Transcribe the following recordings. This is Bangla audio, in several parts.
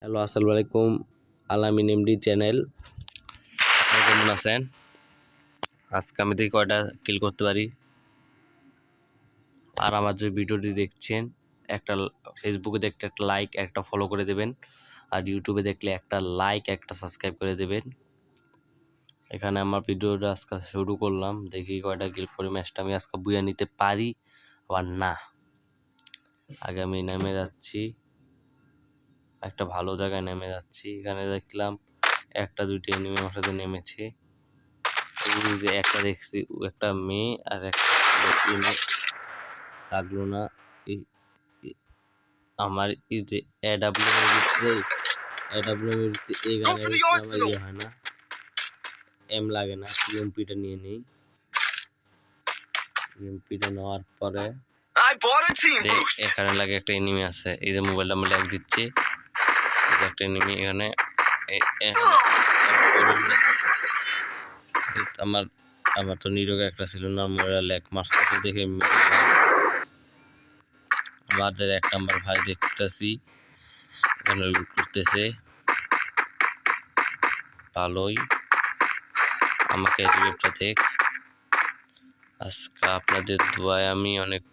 হ্যালো, আসসালামু আলাইকুম। আলামিন এমডি চ্যানেল, আপনারা কেমন আছেন? আজকে আমি দেখি কয়টা কিল করতে পারি। আর আমার যে ভিডিওটি দেখছেন, একটা ফেসবুকে দেখলে একটা লাইক, একটা ফলো করে দেবেন। আর ইউটিউবে দেখলে একটা লাইক, একটা সাবস্ক্রাইব করে দেবেন। এখানে আমার ভিডিওটা আজকে শুরু করলাম। দেখি কয়টা কিল করে ম্যাচটা আমি আজকে বুয়া নিতে পারি আবার না। আগে আমি নেমে যাচ্ছি, একটা ভালো জায়গায় নেমে যাচ্ছি। এখানে দেখলাম একটা দুইটা এনিমি আমার সাথে নেমেছে। এই যে একটা দেখছি, একটা মেয়ে আর একটা ছেলে লাগলো না। আমার এই যে এডাব্লিউ এর ভিতরে এই গানের ভিতরে আমার হয় না, এম লাগে না। ইএমপিটা নিয়ে নেই। ইএমপিটা নেওয়ার পরে এখানে লাগে একটা এনিমি আছে। এই যে মোবাইলটা আমি ল্যাগ দিচ্ছি, একটা এনিমি এখানে। আমার আমার তো নিরোগ একটা ছিল না, মোবাইল ল্যাগ মারছে দেখে আমাদের 1 নাম্বার ভাই দেখতেছি এখানে লুট করতেছে। ভালোই আমাকে রিভিউটা দেখ। আজকে আপনাদের দোয়ায় আমি অনেক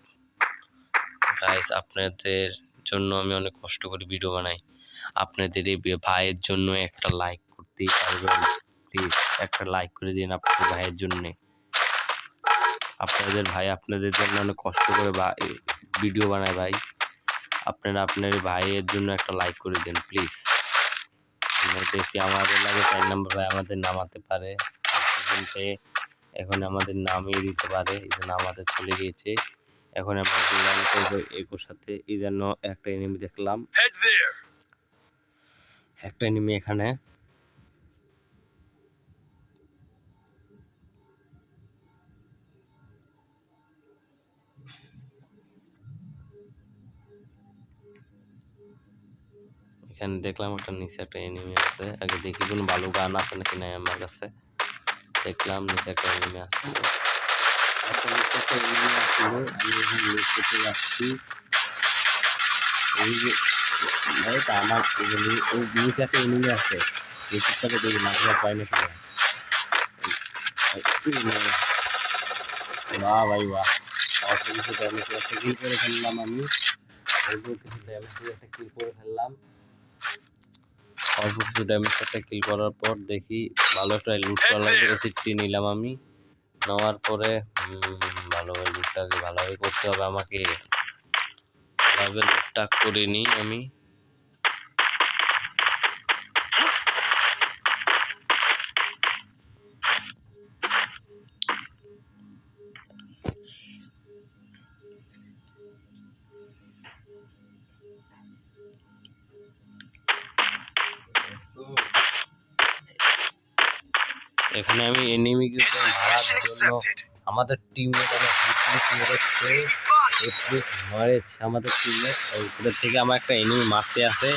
গাইস, আপনাদের জন্য আমি অনেক কষ্ট করে ভিডিও বানাই। আপনাদের এই ভাইয়ের জন্য একটা লাইক করতেই পারবেন, প্লিজ একটা লাইক করে দিন আপনাদের ভাইয়ের জন্যে। আপনাদের ভাই আপনাদের জন্য অনেক কষ্ট করে ভিডিও বানায় ভাই। আপনারা আপনার ভাইয়ের জন্য একটা লাইক করে দিন প্লিজ। দেখি আমাদের লাগে 4 নাম্বার ভাই আমাদের নামাতে পারে, এখন আমাদের নামিয়ে দিতে পারে। এই জন্য আমাদের চলে গিয়েছে। এখন আমরা গুলাম করবো এগোর সাথে। এই জন্য একটা এনিমি দেখলাম, একটা এনিমি এখানে। এখানে দেখলাম একটা নিচে একটা এনিমি আছে। আগে দেখি কোনো ভালো গান আছে নাকি নাই আমার কাছে। দেখলাম নিচে একটা এনিমি আছে। একটা নিচে একটা এনিমি আসছিল, আমি এখন লুট করতে যাচ্ছি। এই যে আমার এগুলি ওই নিচে একটা এনিমি আছে, নিচেরটাকে দেখি মাথাটা পাই না কিনা। বাহ ভাই বাহ, অল্প কিছু ড্যামেজ একটা কিল করে ফেললাম আমি। অল্প কিছু ড্যামেজ একটা কিল করে ফেললাম। অল্প কিছু ড্যামেজ একটা কিল করার পর দেখি ভালো একটা লুট করার এসিডটি নিলাম আমি। নেওয়ার পরে ভালোভাবে লুটটাকে ভালোভাবে করতে হবে আমাকে। ভালোভাবে লুটটা করে নিই আমি। এখানে আমি এনিমিকে মারার জন্য আমাদের টিমমেট মেরেছে আমাদের টিমমেট। উপরের থেকে আমার একটা এনিমি মারতে আসে,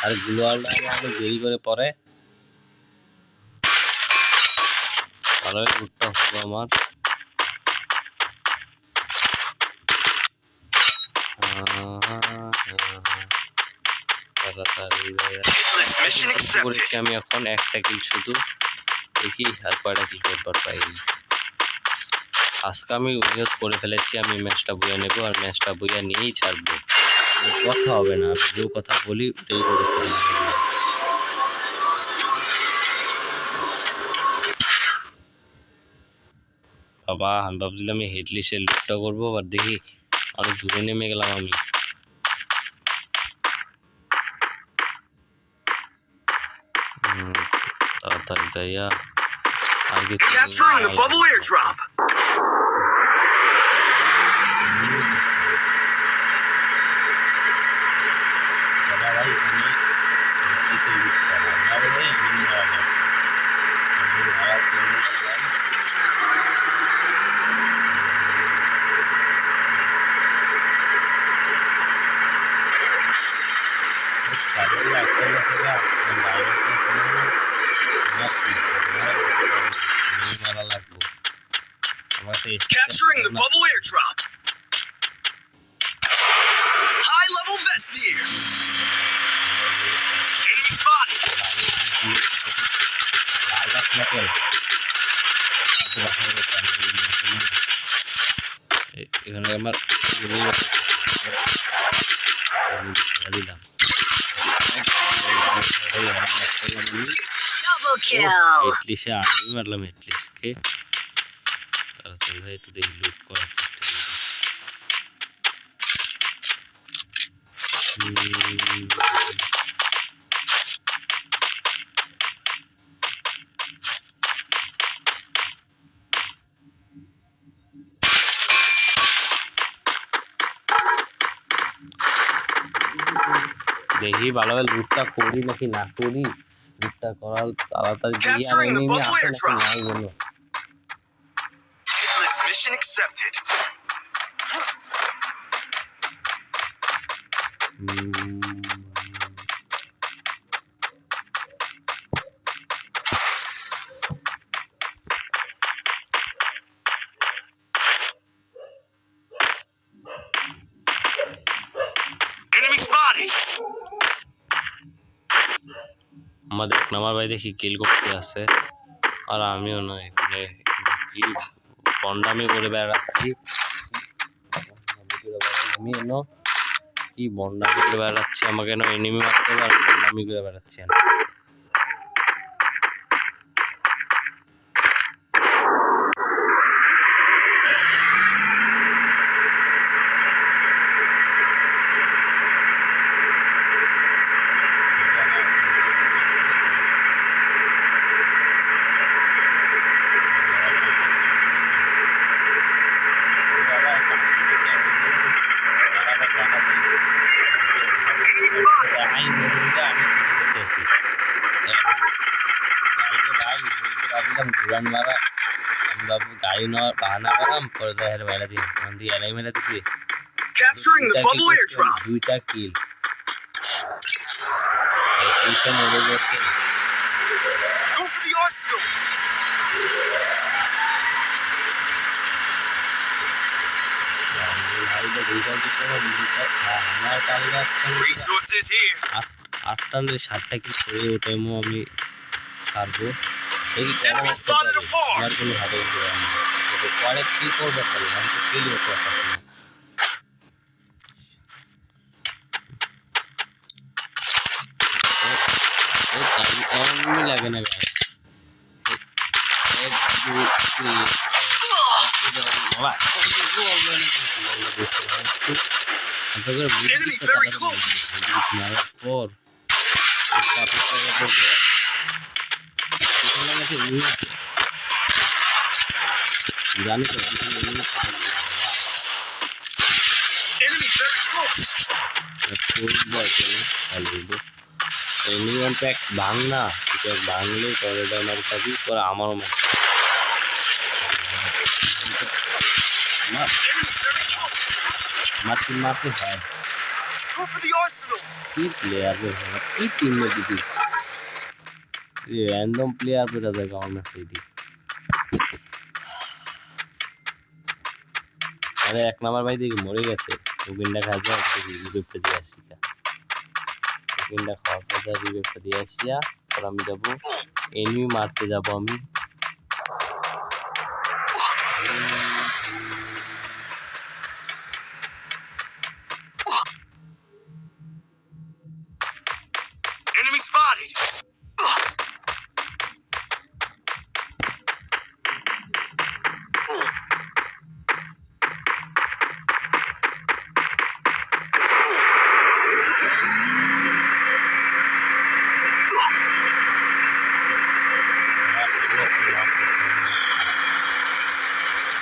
আর গ্লোয়ালটা আমাকে দেরি করে পড়ে। ভালোই লুটটা হলো আমার। করেছি আমি এখন একটা কিল শুধু। দেখি আর কয়টা কিল করবার পাই। আজকে আমি নিয়ত করে ফেলেছি আমি ম্যাচটা বইয়া নেবো, আর ম্যাচটা বইয়া নিয়েই ছাড়বো। কথা হবে না, আমি যে কথা বলি ওটাই করে ফেলি। বাবা, আমি ভাবছিলাম আমি হেডলিস্টের লুটটা করবো, আবার দেখি অনেক দূরে নেমে গেলাম আমি। তাড়াতাড়ি যাইয়া আর কিছু Capturing the bubble airdrop. High level vest here. স্ন্যাপেল এখানে আমার দিলাম Double kill. এটলিশে আমি মারলাম এটলিশকে তাড়াতাড়ি ভাই একটু দেখি লুট করার চেষ্টা করি দেখি ভালোভাবে লুটটা করি নাকি না করি লুটটা করার তাড়াতাড়ি দিয়ে আর Capturing the এনিমি bubble আসে নাকি airdrop. নাই বলো Hitless mission accepted. Enemy spotted. আমাদের আমার ভাই দেখি কিল করতে আছে আর আমিও না এখানে কি বন্ডামি করে বেড়াচ্ছি আমি এনো কি বন্ডামি করে বেড়াচ্ছি আমাকে এনো এনিমি মারতে হবে আর বন্ডামি করে বেড়াচ্ছি আমি ঘুরান মারা বাবু গাড়ি বাহানা করাম পরে দেহের বেড়া দিন দিয়ে এলাই মেলা দিছি Capturing the bubble airdrop. দুইটা কিল মরে গেছে Go for the arsenal. আমার কালকে Resources here. 8টা 7টা কি করে ওটাইমও আমি ছাড়বো এই Enemy spotted afar. আমার কোনো হাতে পরে কি করবো তাহলে আমি তো ফেলি হতে পারছি না এমনি লাগে না গায়ে 1 2 3 Enemy very close. মারার পর জানি তো Enemy very close. Anyone pack ভাঙ না ভাঙলে টয়লেটে আমার কাছে পরে আমারও Enemy very close. মারতে হয় Go for the arsenal. কি প্লেয়ার কি টিম দিদি র্যান্ডম প্লেয়ার পেটা যায় আমার ম্যাচে এটি আরে 1 নাম্বার ভাই দেখি মরে গেছে ওগিনটা খাওয়া যায় রিভেপটা দিয়ে আসি ওগিনটা খাওয়ার পর রিভেপটা দিয়ে আসিয়া পর আমি যাবো এনিমি মারতে যাবো আমি Enemy spotted.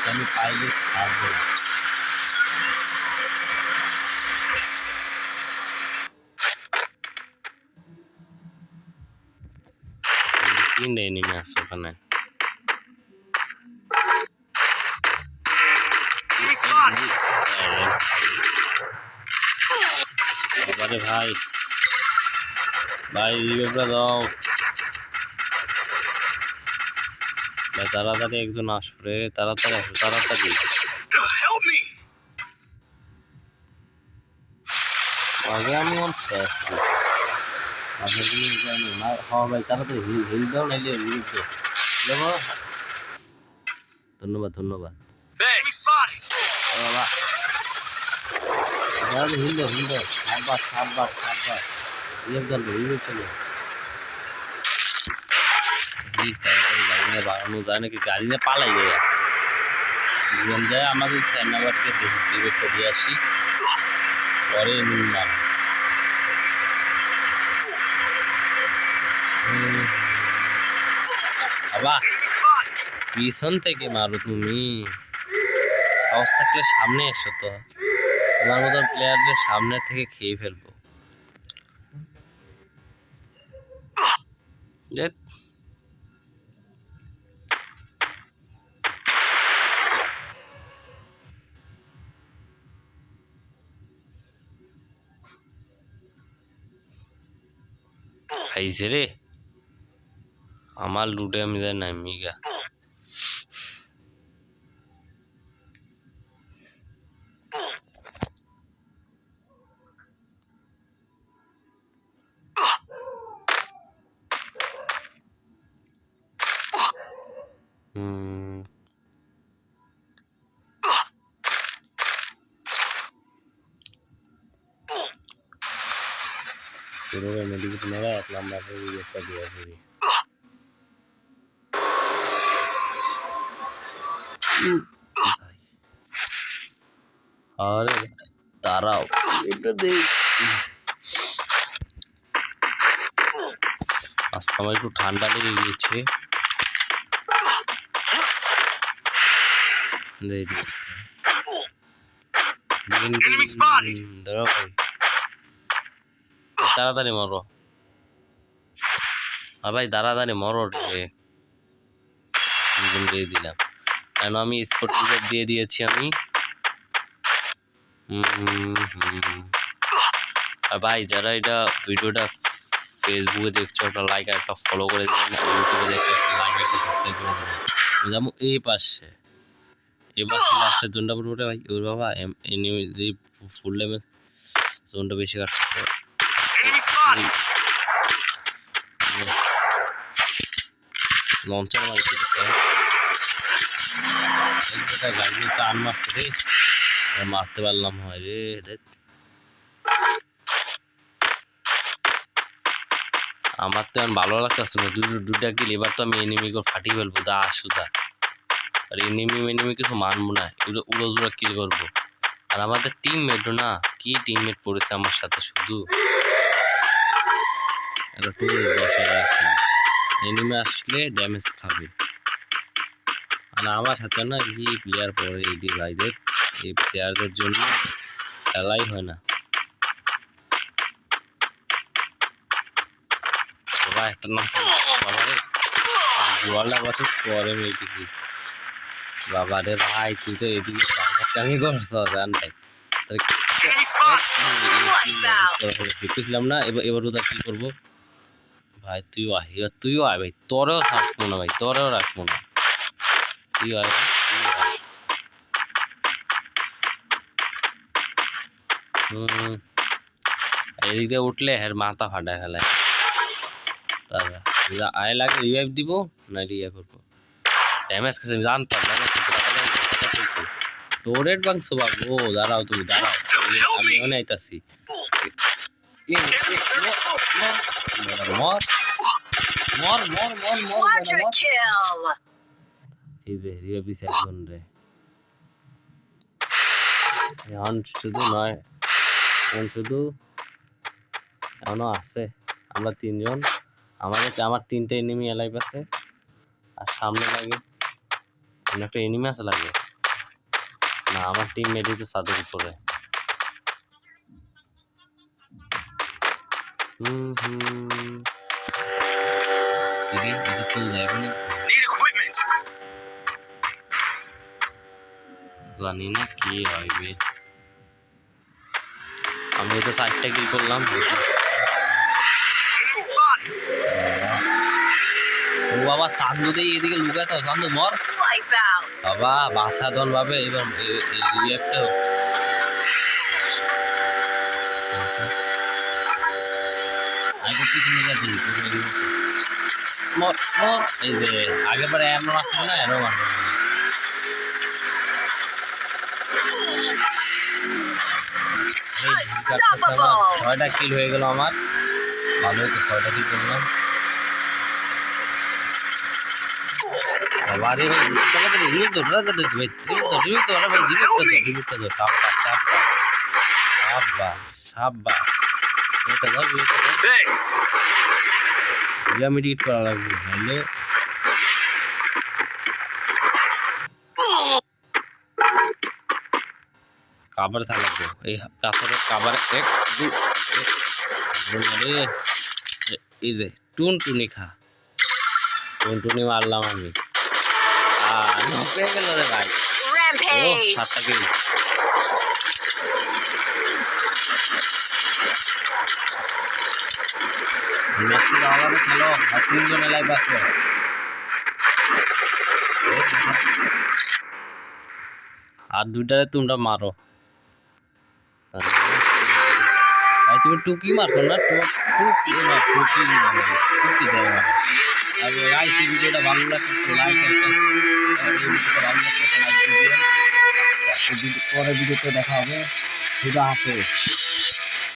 আমি পাইলে ছাড়বো তিনটে এনিমি আছে ওখানে Enemy spotted. আরে ভাই ভাই রিভেপটা দাও ভাই তাড়াতাড়ি একজন আসবে তাড়াতাড়ি আসো তাড়াতাড়ি Help me. আগে আমি ভাই তাড়াতাড়ি হিল দাও নাইলে রিভেপ দেখো ধন্যবাদ ধন্যবাদ Enemy spotted. বাবা হিন্দু হিন্দু সাতবার সাতবার সাতবার ইয়ে চলবে ইয়ে চলে বাগানো যায় নাকি গাড়ি নিয়ে পালাই যায় জীবন যায় আমাদের চান্নাবারকে দেখে দিয়ে আসি পরে না বাবা Enemy spotted. পিছন থেকে মারো তুমি সাহস থাকলে সামনে এসো তো তোমার মতন প্লেয়ারদের সামনে থেকে খেয়ে ফেলবো ধ্যাৎ। খাইছে রে আমার লুটে আমি যাই নামি গা পুরো মেডিকেল মেরা এক নাম্বার একটা দেওয়া করি আরে দাঁড়াও এটা দেখ আজকে আমার একটু ঠান্ডা লেগে গিয়েছে Enemy spotted. দাঁড়াও ভাই তাড়াতাড়ি মরো আর ভাই তাড়াতাড়ি মরো রে দিয়ে দিলাম কেন আমি স্পোর্ট দিয়ে দিয়েছি আমি আর ভাই যারা এটা ভিডিওটা ফেসবুকে দেখছো একটা লাইক আর একটা ফলো করে দেবেন ইউটিউবে দেখছো একটা লাইক একটা সাবস্ক্রাইব করে দেবেন যেমন এই পাশে লাস্টের জোনটা পুরোটা ভাই ওর বাবা এনিমি ফুল লেভেল জোনটা বেশি কাটছে Enemy spotted. লঞ্চার মারতে গাড়ি টান মারছে রে মারতে পারলাম হয় রে আমার তো এখন ভালো লাগতেছে না দুটা কিল এবার তো আমি এনিমিকে ফাটিয়ে ফেলবো দা আসুদা আর এনিমি কিছু মানবো না উড়ো জোড়া কিল করবো আর আমাদের টিমমেটও না কি টিমমেট পড়েছে আমার সাথে শুধু একটা টুর বসে রাখি এনিমি আসলে ড্যামেজ খাবে আর আমার সাথে না কি প্লেয়ার পড়ে এইটি ভাইদের এই প্লেয়ারদের জন্য খেলাই হয় না বাবা একটা নাম বাবারে জোয়ালা বছর পরে মেয়েটিছি বাবারে ভাই তুই তো এদিকে আমি করছো জানতাই Enemy spotted. দেখতেছিলাম না এবার ওটা কি করবো ভাই তুইও আয় ভাই তোরেও রাখবো না ভাই তোরেও রাখবো না তুই আয় এদিক দিয়ে উঠলে হ্যাঁ মাথা ফাটায় ফেলায় তারপর আয় লাগে রিভাইভ দিব না রিয়া করবো ড্যামেজ খেয়েছে আমি জানতাম ড্যামেজ খেতে টোরেট বাংছো বাবু দাঁড়াও তুমি দাঁড়াও আমি ওখানে আইতাছি মর মর মর মর মর এই যে রিভাইভ দিছে একজন রে এখন শুধু নয় এখন শুধু এখনো আছে আমরা তিনজন আমার তিনটে এনিমি এলাইভ আছে আর সামনে লাগে একটা এনিমি আছে লাগে না আমার টিম মেডি তো সাদের উপরে Need equipment. জানি না কি হইবে আমি তো 60টা কিল করলাম Enemy spotted. ও বাবা সান্দু দিয়ে এদিকে লুকাতে সান্দু মর বাবা বাছাধন ভাবে এবার একটা আগে পিছনে গেছে মর মর এই যে আগে পরে এমন আসছে না এরকম আসছে ছয়টা কিল হয়ে গেল আমার ভালো হতো 6টা কিল করলাম বাড়ি ভাই জীবিত Thanks. মেডিকেট করা লাগবে নাহলে কাবার থাকবে এই পাথরের কাবার এক দু এই যে টুনটুনি খা টুনটুনি মারলাম আমি পেয়ে গেল রে ভাই ও 7টা কিল মেসি আবার খেলো আর 3 জন লাইভ আছে আর দুইটারে তোমরা মারো ভাই তুমি টুকি মারছো না টুকি না টুকি দেয় মারো আর আইসি ভিডিওটা ভালো লাগছে লাইক ভালো লাগছে লাইক দিবেন পরে ভিডিওতে দেখা হবে খুদা হাফেজ